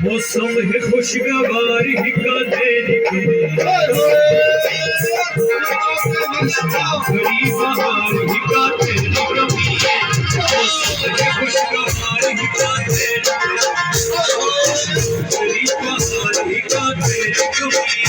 मौसम है खुशगवार ही का तेरी बड़ी बहार ही का तेरी कमी मौसम है खुशगवार ही का तेरी बड़ी बहार ही का तेरी कमी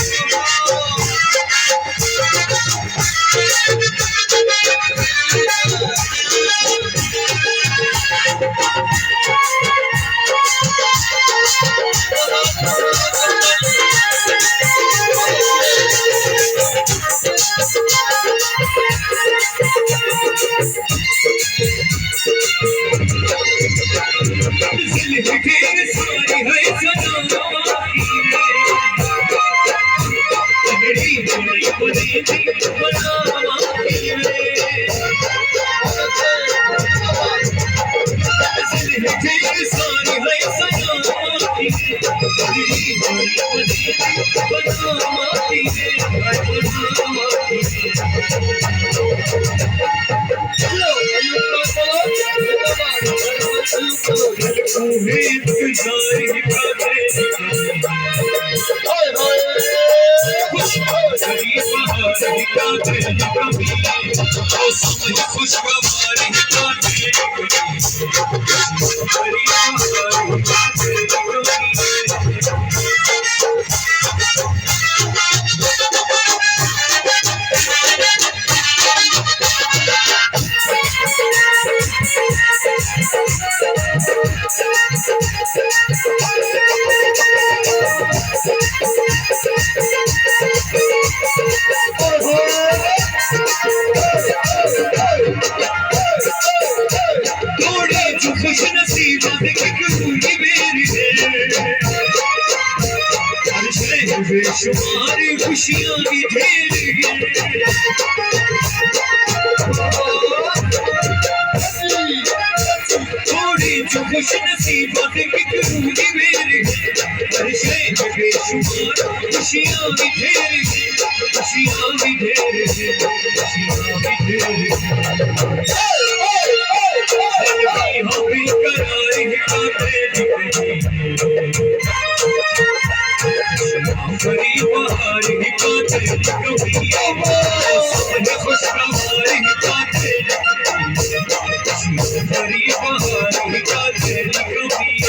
बेशुमार खुशियां की ढेर है थोड़ी जो खुश नसीबत की करूंगी मेरे हर्षे बेशुमार खुशियां की ढेर है खुशियां की ढेर है खुशियां की ढेर है हम बेकरार ही काटे दिखे बड़ी बहार ही का तेरी कमी मौसम है खुशगवार ही का तेरी बड़ी बहार ही का तेरी कमी